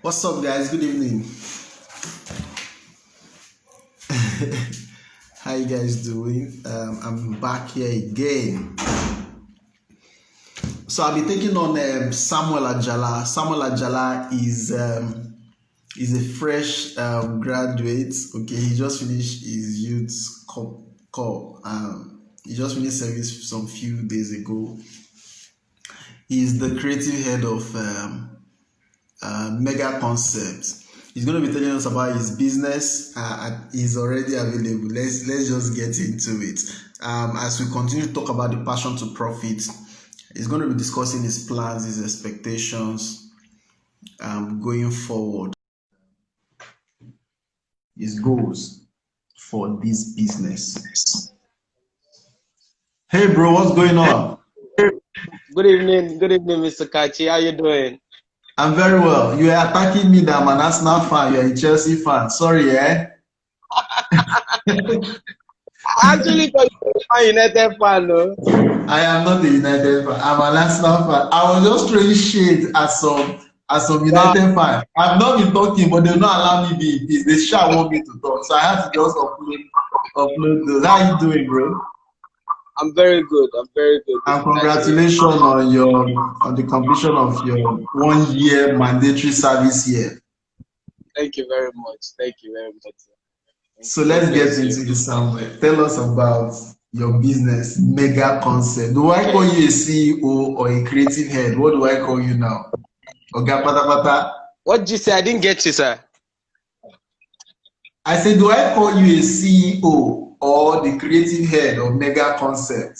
What's up, guys? Good evening. How you guys doing? I'm back here again. So I'll be taking on Samuel Ajala. Samuel Ajala is a fresh graduate. Okay, he just finished his youth call. He just finished service some few days ago. He's the creative head of Mega Concept. He's going to be telling us about his business. He's already available. Let's just get into it. As we continue to talk about the passion to profit, he's going to be discussing his plans, his expectations, going forward, his goals for this business. Hey, bro, what's going on? Good evening, Mr. Kachi. How you doing? I'm very well. You are attacking me that I'm an Arsenal fan. You're a Chelsea fan. Sorry, eh? I actually thought you were a United fan, no? I am not a United fan. I'm an Arsenal fan. I was just throwing shade at some United fan. I've not been talking, but they not allow me be in peace. They sure want me to talk, so I have to just upload those. How you doing, bro? I'm very good. And congratulations on the completion of your 1 year mandatory service year. Thank you very much. So let's get into it somewhere. Tell us about your business, Mega Concept. Do I call you a CEO or a creative head? What do I call you now? Oga Pata Pata. What did you say? I didn't get you, sir. I said, do I call you a CEO or the creative head of Mega Concept?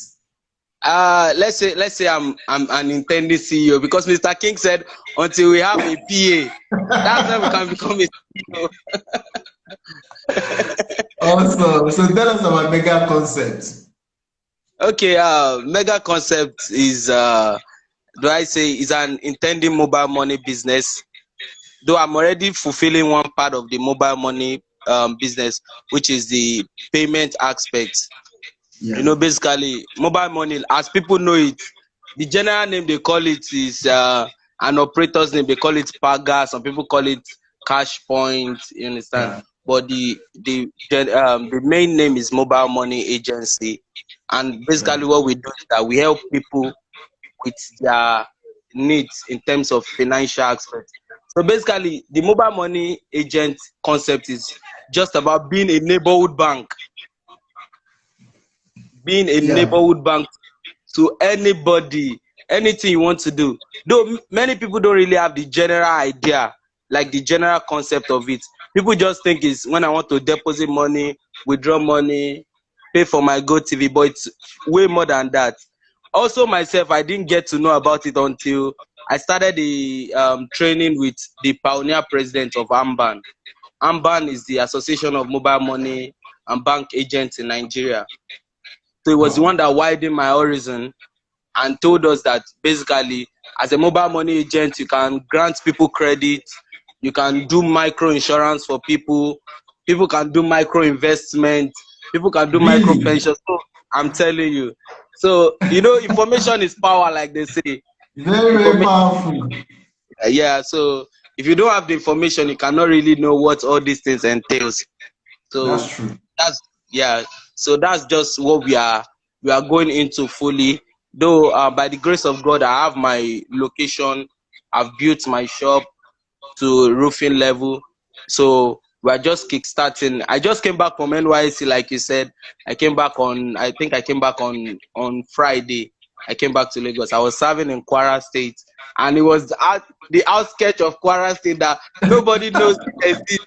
Let's say I'm an intended CEO, because Mr. King said until we have a PA, that's when we can become a CEO. Awesome. So tell us about Mega Concept. Okay, Mega Concept is is an intending mobile money business. Though I'm already fulfilling one part of the mobile money business, which is the payment aspect. Yeah. You know, basically mobile money, as people know it, the general name they call it is an operator's name. They call it Paga. Some people call it Cash Point. You understand? Yeah. But the main name is Mobile Money Agency. And basically, what we do is that we help people with their needs in terms of financial aspects. So basically, the mobile money agent concept is just about being a neighborhood bank. Being a neighborhood bank to anybody, anything you want to do. Though many people don't really have the general idea, like the general concept of it. People just think it's when I want to deposit money, withdraw money, pay for my GoTV, but it's way more than that. Also, myself, I didn't get to know about it until I started the training with the pioneer president of AMBAN. AMBAN is the Association of Mobile Money and Bank Agents in Nigeria. So it was the one that widened my horizon and told us that basically, as a mobile money agent, you can grant people credit, you can do micro insurance for people, people can do micro investment, people can do micro pensions. So I'm telling you. So, you know, information is power, like they say. Very powerful. Yeah, so if you don't have the information, you cannot really know what all these things entails. So that's true. So that's just what we are going into fully. Though by the grace of God, I have my location. I've built my shop to roofing level. So we're just kickstarting. I just came back from NYC, like you said. I came back on Friday. I came back to Lagos. I was serving in Kwara State, and it was the outskirts of Kwara State that nobody knows exists.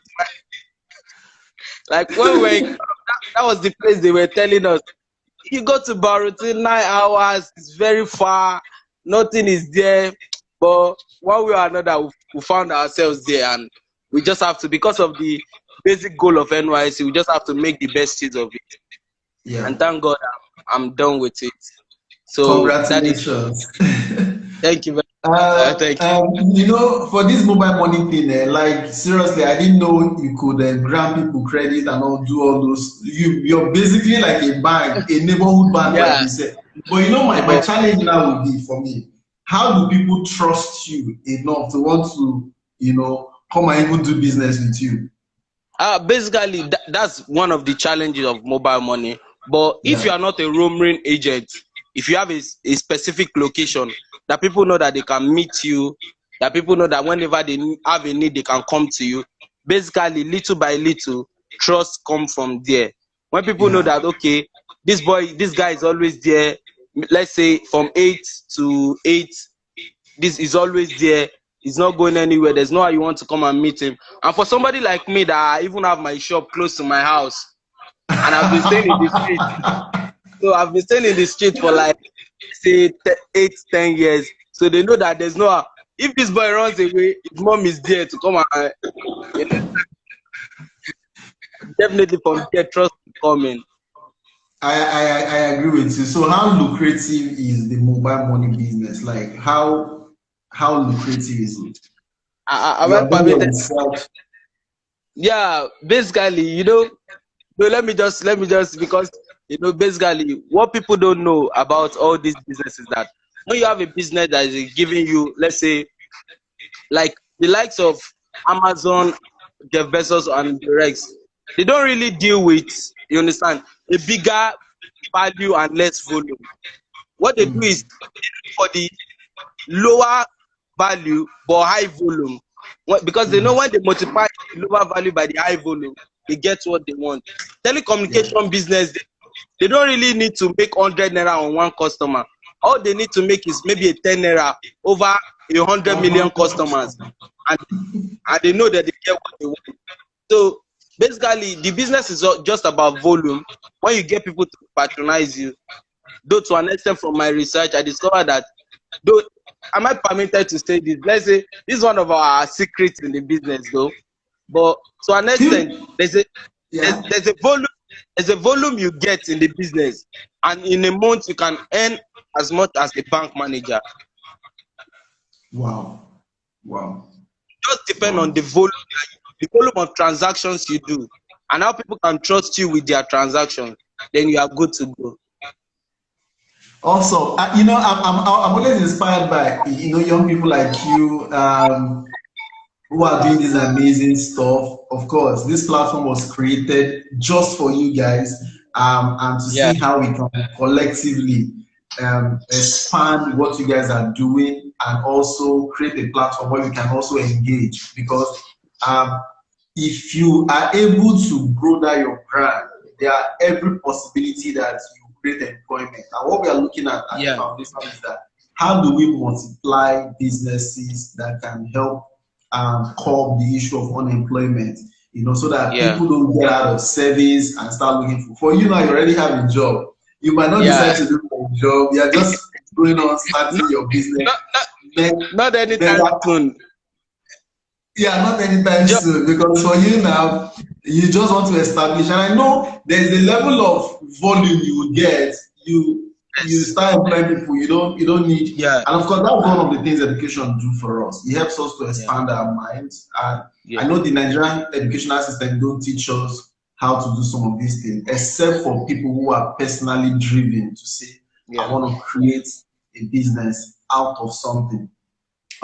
Like when that was the place they were telling us. You go to Baruti 9 hours, it's very far, nothing is there. But one way or another, we found ourselves there, and we just have to, because of the basic goal of NYC, we just have to make the best use of it. Yeah. And thank God I'm done with it. So congratulations. Thank you very much. Thank you. You know, for this mobile money thing, like seriously, I didn't know you could grant people credit and all, do all those. You're basically like a bank, a neighborhood bank, like you said. But you know, my challenge now would be, for me, how do people trust you enough to want to, you know, come and even do business with you. Basically, that's one of the challenges of mobile money. But if Yeah, you are not a roaming agent, if you have a specific location that people know that they can meet you, that people know that whenever they have a need, they can come to you. Basically, little by little, trust come from there. When people know yeah. that, okay, this guy is always there. Let's say from 8 to 8, this is always there. He's not going anywhere. There's no how you want to come and meet him. And for somebody like me that I even have my shop close to my house and I've been staying in the street. So I've been staying in the street for like say 8, 10 years. So they know that there's no how. If this boy runs away, his mom is there to come and you know, definitely from there trust will come in. I agree with you. So how lucrative is the mobile money business? Like how lucrative is it? I You are went doing your permitted. research. Yeah, basically, no, let me just because basically what people don't know about all these businesses that when you have a business that is giving you, let's say, like the likes of Amazon, Jeff Bezos, and the Rex, they don't really deal with, you understand, a bigger value and less volume. What they do is Mm, for the lower value but high volume. Because they know mm, when they multiply the lower value by the high volume, they get what they want. yeah. Telecommunication business, they don't really need to make 100 naira on one customer. All they need to make is maybe a 10 naira over 100 million 100 customers, customers. and they know that they get what they want. So basically, the business is just about volume. When you get people to patronize you, though to an extent from my research, I discovered that, though am I permitted to say this? Let's say this is one of our secrets in the business, though. But to an extent, People, there's, yeah. there's a volume there's a volume you get in the business, and in a month you can earn as much as a bank manager. Wow. Wow. Just depend on Wow. the volume of transactions you do, and how people can trust you with their transactions. Then you are good to go. Also, I'm always inspired by young people like you, who are doing this amazing stuff. Of course, this platform was created just for you guys, and to Yeah, see how we can collectively expand what you guys are doing, and also create a platform where we can also engage. Because um, if you are able to grow that your brand, there are every possibility that you create employment. And what we are looking at the yeah, foundation is that how do we multiply businesses that can help curb the issue of unemployment, so that yeah, people don't get out of service and start looking for you now you already have a job. You might not decide yeah. to do a job, you're just going on starting not, your business. not, not, Then not there's anytime soon. yeah, not anytime Just soon, because for you now, you just want to establish. And I know there's a level of volume you would get. You yes. start employing people. You don't need. Yeah, And of course, that's one of the things education do for us. It helps us to yeah, expand our minds. And yeah, I know the Nigerian educational system don't teach us how to do some of these things, except for people who are personally driven to say, I yeah. want to create a business out of something.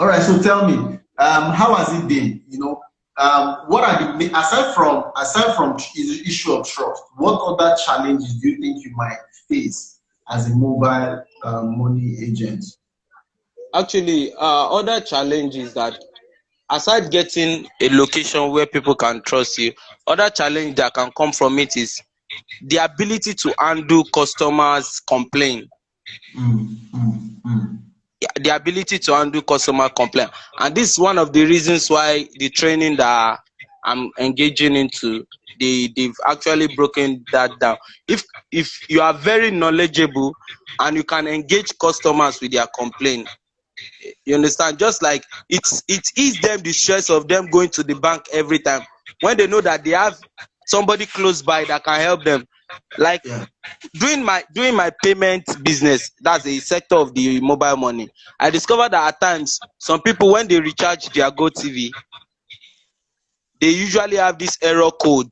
All right, so tell me, how has it been? What are aside from the issue of trust? What other challenges do you think you might face as a mobile money agent? Actually, other challenge is that aside getting a location where people can trust you, other challenge that can come from it is the ability to handle customers' complaint. Mm, mm, mm. Yeah, the ability to handle customer complaint, and this is one of the reasons why the training that I'm engaging into, they've actually broken that down. If you are very knowledgeable and you can engage customers with their complaint, you understand, just like it ease them the stress of them going to the bank every time when they know that they have somebody close by that can help them. Like Yeah, doing my payment business, that's a sector of the mobile money. I discovered that at times some people, when they recharge their go tv, they usually have this error code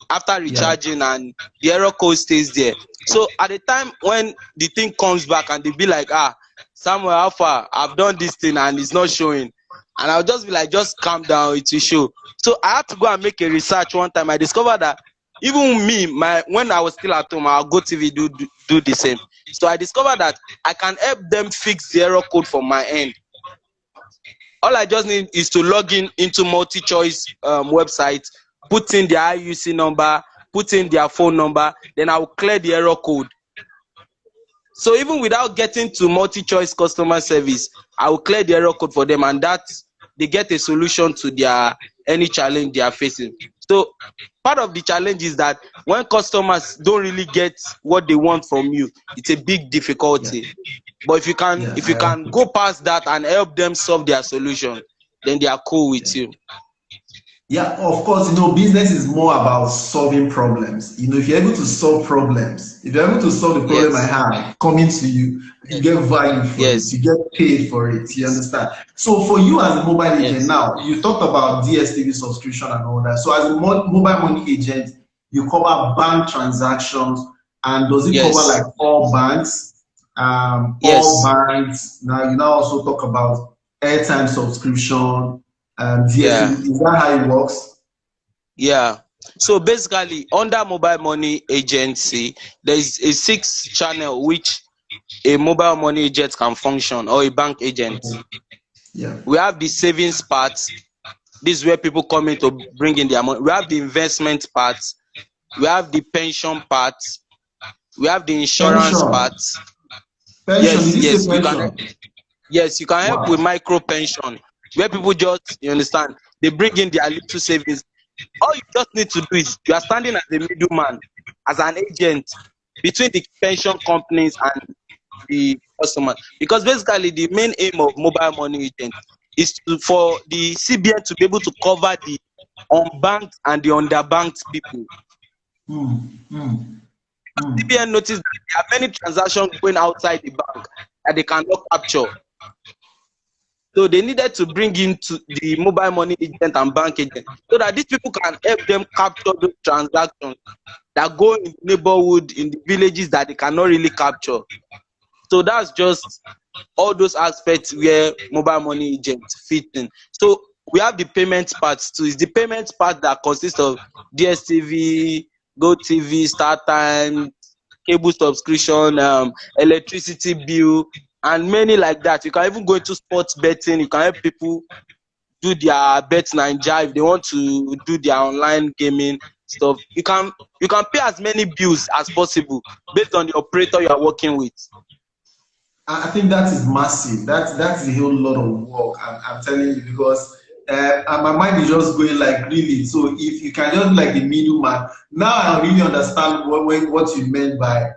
after yeah. recharging, and the error code stays there. So at the time when the thing comes back and they be like, Samuel, how far I've done this thing and it's not showing, and I'll just be like, just calm down, it will show. So I had to go and make a research one time. I discovered that even me, when I was still at home, I'll go TV do the same. So I discovered that I can help them fix the error code from my end. All I just need is to log in into multi-choice website, put in their IUC number, put in their phone number, then I will clear the error code. So even without getting to multi-choice customer service, I will clear the error code for them, and that they get a solution to their any challenge they are facing. So part of the challenge is that when customers don't really get what they want from you, it's a big difficulty. Yeah. But if you Yeah. can go past that and help them solve their solution, then they are cool with you. Yeah, of course, business is more about solving problems. If you're able to solve problems, if you're able to solve the problem I Yes, have coming to you, you get value for it, yes, you get paid for it, you understand? So for you as a mobile agent yes, now, you talked about DSTV subscription and all that. So as a mobile money agent, you cover bank transactions, and does it cover yes, like all banks? All yes, banks. Now you now also talk about airtime subscription, yeah. DSTV. Is that how it works? Yeah. So basically, under mobile money agency, there is a 6 channel which a mobile money agent can function, or a bank agent. Okay. Yeah. We have the savings part. This is where people come in to bring in their money. We have the investment part. We have the pension part. We have the insurance Pension. part. Pension. Did Yes, you say yes, pension? you can help with Wow. micro pension, where people just, you understand, they bring in their little savings. All you just need to do is you are standing as a middleman, as an agent between the pension companies and the customer. Because basically the main aim of mobile money agent is for the CBN to be able to cover the unbanked and the underbanked people. Hmm. Hmm. Hmm. CBN noticed that there are many transactions going outside the bank that they cannot capture. So they needed to bring in to the mobile money agent and bank agent, so that these people can help them capture those transactions that go in the neighborhood, in the villages that they cannot really capture. So that's just all those aspects where mobile money agents fit in. So we have the payment parts too. It's the payment part that consists of DSTV, GoTV, StarTime, cable subscription, electricity bill, and many like that. You can even go into sports betting. You can help people do their bet Naija if they want to do their online gaming stuff. You can pay as many bills as possible based on the operator you are working with. I think that is massive. That's a whole lot of work. I'm telling you, because and my mind is just going like, really. So if you can just like the middleman, now I really understand what you meant by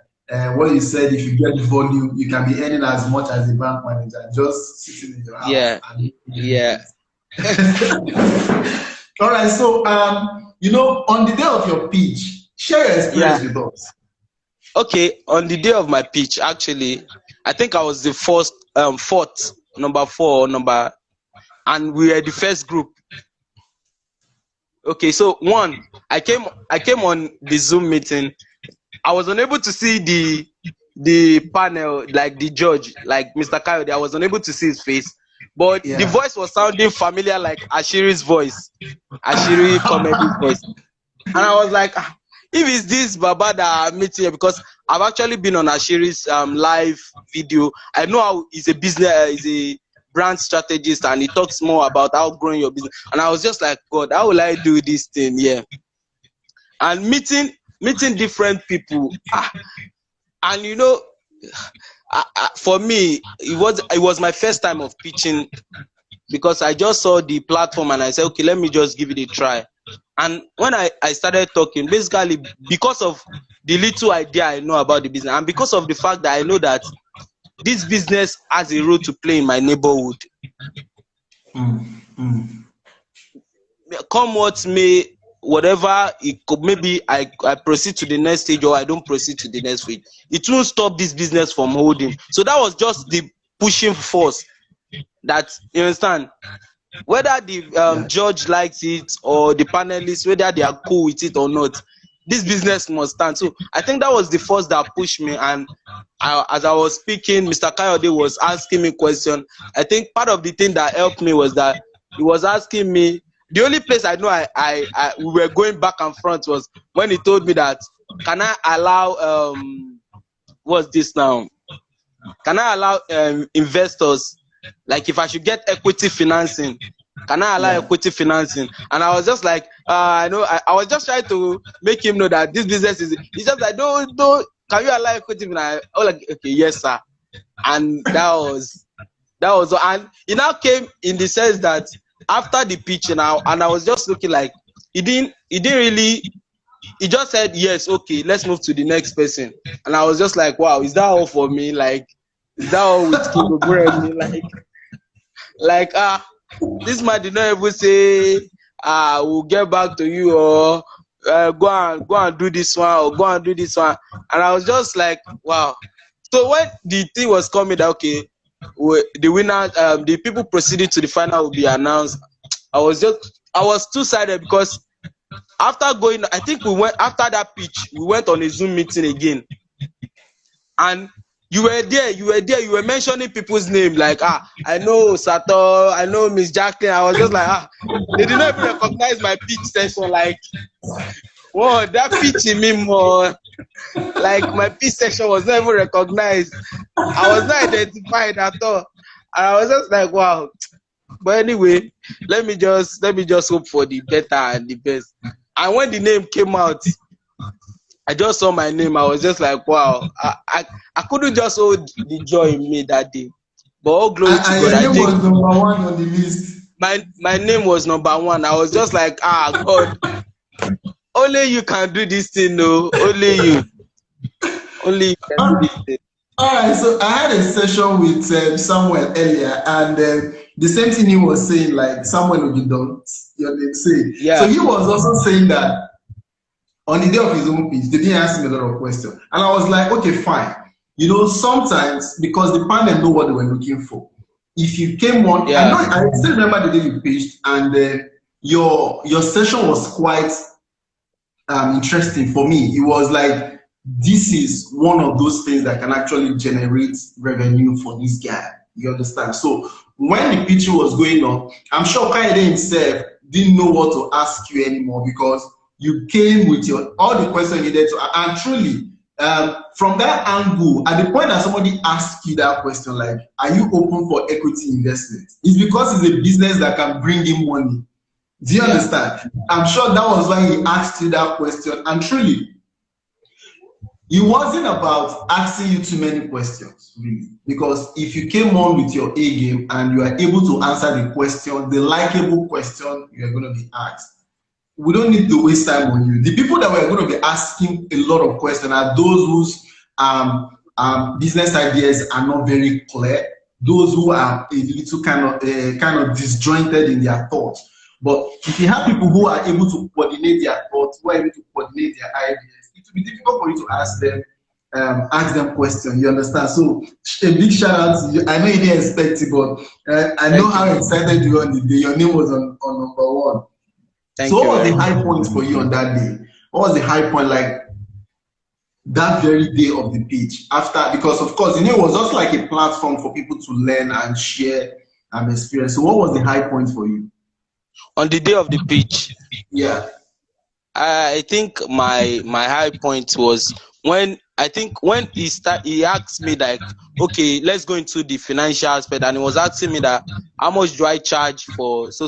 what you said. If you get volume, you can be earning as much as a bank manager just sitting in your house Yeah, and yeah, all right. So on the day of your pitch, share your experience yeah. with us. Okay, on the day of my pitch, actually, I think I was the fourth, number four, or number, and we were the first group. Okay, so I came on the Zoom meeting. I was unable to see the panel, like the judge, like Mr. Coyote. I was unable to see his face, but the Yeah. voice was sounding familiar, like Ashiri's voice, Ashiri comedy voice. And I was like, "Ah, if it's this Baba that I'm meeting here," because I've actually been on Ashiri's live video. I know how he's a business, he's a brand strategist, and he talks more about how growing your business. And I was just like, God, how will I do this thing? Yeah. And meeting different people. And for me, it was my first time of pitching, because I just saw the platform and I said, okay, let me just give it a try. And when I started talking, basically because of the little idea I know about the business, and because of the fact that I know that this business has a role to play in my neighborhood, Mm, mm. come what may, whatever it could, maybe I proceed to the next stage or I don't proceed to the next stage, it won't stop this business from holding. So that was just the pushing force, that, you understand, whether the Yeah. judge likes it or the panelists, whether they are cool with it or not, this business must stand. So I think that was the force that pushed me. And as I was speaking, Mr. Kayode was asking me questions. I think part of the thing that helped me was that he was asking me. The only place I know we were going back and front was when he told me that, can I allow what's this now? Can I allow investors, like if I should get equity financing, can I allow Yeah. equity financing? And I was just like, I know, I was just trying to make him know that this business is, it's just like, don't, can you allow equity finance? I was like, okay, yes, sir. And that was, and it now came in the sense that after the pitch now, and I was just looking like, he didn't really, he just said yes, okay, let's move to the next person. And I was just like, wow, is that all for me? Like, is that all with King Oguremi? Like this man did not even say we'll get back to you, or go and do this one, or go and do this one. And I was just like, wow. So when the thing was coming that, okay, the winner, the people proceeding to the final will be announced, I was two-sided, because after going, I think we went, after that pitch, we went on a Zoom meeting again, and you were mentioning people's name, like, I know Sato, I know Miss Jacqueline. I was just like, they did not even recognize my pitch session. Like, whoa, that pitch in me more. Like, my pitch section was not even recognized. I was not identified at all. And I was just like, wow. But anyway, let me just hope for the better and the best. And when the name came out, I just saw my name. I was just like, wow. I couldn't just hold the joy in me that day. But all glory to And God. your I name think was #1 on the list. my name was number one. I was just like, God, only you can do this thing, no. Only you can do this thing. All right, so I had a session with Samuel earlier, and the same thing he was saying, like Samuel Ogidon, your name say. So Yeah, he was also saying that on the day of his own pitch, they didn't ask him a lot of questions. And I was like, okay, fine. You know, sometimes, because the panel know what they were looking for. If you came on, yeah, I still remember the day you pitched, and your session was quite interesting for me. It was like, this is one of those things that can actually generate revenue for this guy. You understand? So when the pitch was going on, I'm sure Kaide himself didn't know what to ask you anymore, because you came with your all the questions you needed to, and truly, from that angle, at the point that somebody asks you that question, like, are you open for equity investment? It's because it's a business that can bring in money. Do you yeah, understand? I'm sure that was why he asked you that question. And truly, it wasn't about asking you too many questions, really. Because if you came on with your A game and you are able to answer the question, the likable question you are going to be asked, we don't need to waste time on you. The people that we're going to be asking a lot of questions are those whose business ideas are not very clear, those who are a little kind of disjointed in their thoughts. But if you have people who are able to coordinate their thoughts, who are able to coordinate their ideas, it will be difficult for you to ask them questions. You understand? So a big shout out to you. I know you didn't expect it, but I know thank you, how excited you were on the day. Your name was on #1. So thank you what was very the much. high point for you on that day? What was the high point, like that very day of the pitch? After, because of course, it was just like a platform for people to learn and share experience. So what was the high point for you? On the day of the pitch, Yeah. I think my high point was when, I think when he asked me, like, okay, let's go into the financial aspect, and he was asking me that, how much do I charge for so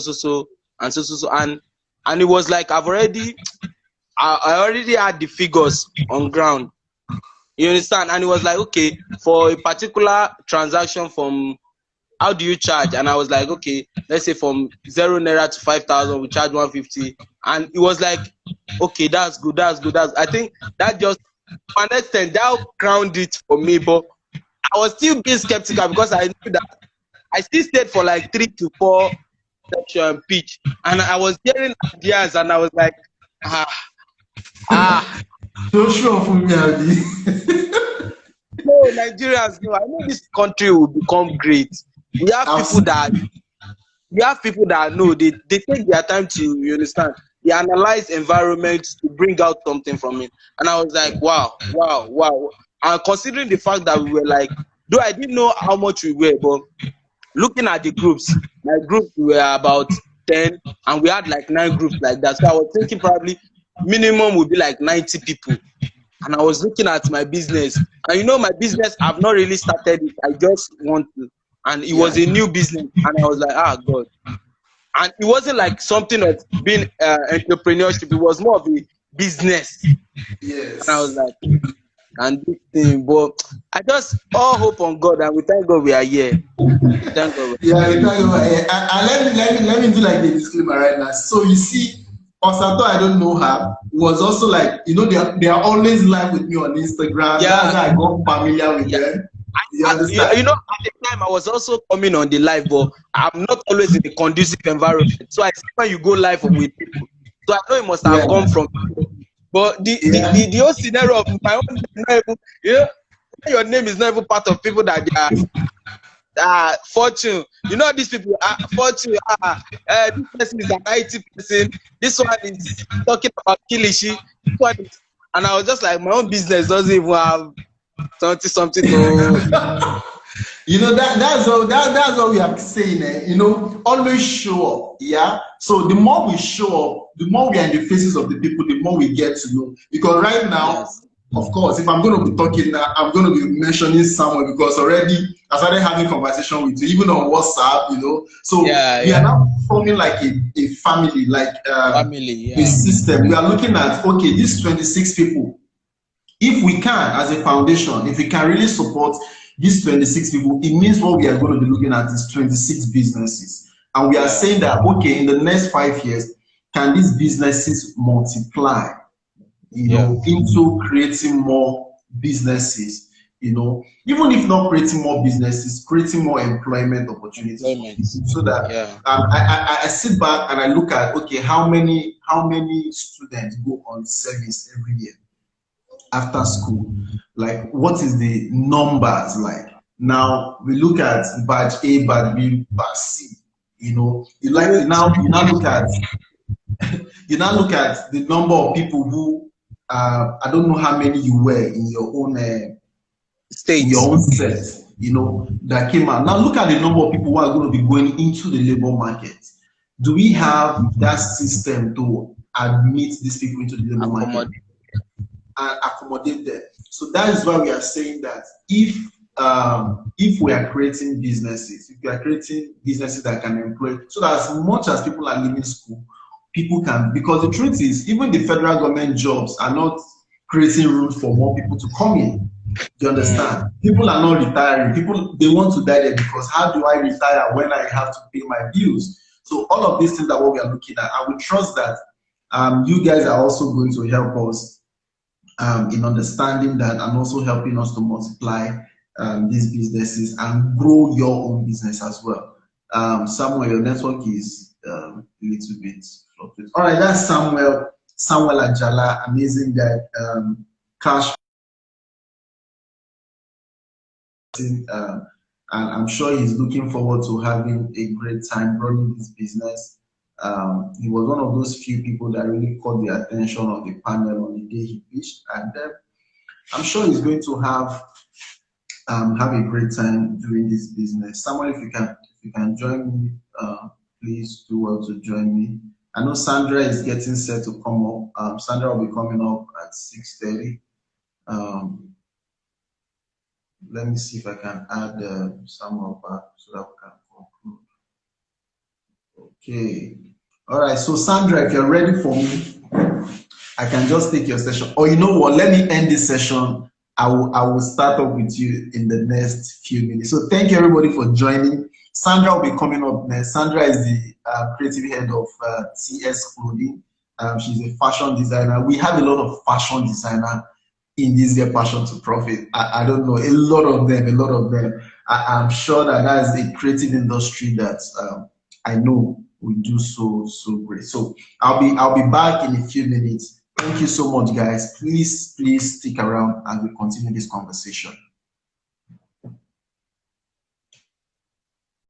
and so, and it was like, I already had the figures on ground. You understand? And it was like, okay, for a particular transaction, from, how do you charge? And I was like, okay, let's say from 0 naira to 5,000, we charge 150. And it was like, okay, that's good, that's good. I think that just, to an extent, that crowned it for me. But I was still being skeptical, because I knew that I still stayed for like 3 to 4 section pitch, and I was hearing ideas, and I was like, ah, ah. So sure for me, Abby. No, Nigerians, no. I know this country will become great. We have people Absolutely. that know, they take their time to, you understand, they analyze environment to bring out something from it. And I was like, wow, wow, wow. And considering the fact that we were like, though I didn't know how much we were, but looking at the groups, my group we were about 10 and we had like 9 groups like that. So I was thinking probably minimum would be like 90 people. And I was looking at my business. And you know, my business, I've not really started it. I just want to. And it was Yeah. a new business. And I was like, ah, God. And it wasn't like something of being entrepreneurship. It was more of a business. And I was Yes. like, and this thing, but I just all hope on God, and we thank God we are here. We thank God. Yeah, we talk about it. And let me do like the disclaimer right now. So you see, Osato, I don't know her, was also like, they are always live with me on Instagram. Yeah, That's how I got familiar with yeah. them. You understand? You know, at the time I was also coming on the live, but I'm not always in a conducive environment. So I see when you go live with people. So I know it must Yeah. have come from. But Yeah. the whole scenario of my own name, is not even, when your name is not even part of people that they are fortune. You know these people are fortune. This person is an IT person. This one is talking about kilishi. This one is, and I was just like, my own business doesn't even have something to. That's what we are saying. Always show up. Yeah. So the more we show up, the more we are in the faces of the people, the more we get to know. Because right now, Yes. of course, if I'm going to be talking now, I'm going to be mentioning someone because already I started having conversation with you, even on WhatsApp. So Yeah, we are yeah. now forming like a family, like Family, a yeah. system. We are looking at, okay, these 26 people, if we can, as a foundation, if we can really support these 26 people, it means what we are going to be looking at is 26 businesses. And we are Yeah. saying that, okay, in the next 5 years, can these businesses multiply, Yeah. into creating more businesses, even if not creating more businesses, creating more employment opportunities for Employment. people, so that Yeah. I sit back and I look at, okay, how many students go on service every year after school, like what is the numbers like. Now we look at batch A, batch B, batch C. You now look at the number of people who, I don't know how many you were in your own State. set, that came out. Now look at the number of people who are going to be going into the labor market. Do we have that system to admit these people into the labor market Accommodate. and accommodate them? So that is why we are saying that if we are creating businesses, if we are creating businesses that can employ, so that as much as people are leaving school, people can, because the truth is, even the federal government jobs are not creating room for more people to come in. Do you Mm. understand? People are not retiring. People, they want to die there because how do I retire when I have to pay my bills? So all of these things are what we are looking at. And we trust that you guys are also going to help us in understanding that, and also helping us to multiply these businesses and grow your own business as well. Samuel, your network is a little bit fluctuating. All right, that's Samuel Ajala, amazing guy. Cash, and I'm sure he's looking forward to having a great time running his business. He was one of those few people that really caught the attention of the panel on the day he pitched, and I'm sure he's going to have a great time doing this business. Someone, if you can join me, please do well to join me. I know Sandra is getting set to come up. Sandra will be coming up at 6:30. Um, let me see if I can add Samuel back so that we can conclude. Okay. All right. So Sandra, if you're ready for me, I can just take your session. Or you know what? Let me end this session. I will start up with you in the next few minutes. So thank you everybody for joining. Sandra will be coming up next. Sandra is the creative head of TS Clothing. She's a fashion designer. We have a lot of fashion designer in this year Passion to Profit. I don't know, a lot of them. I'm sure that is a creative industry that I know we do so great. So I'll be back in a few minutes. Thank you so much, guys. Please stick around as we continue this conversation.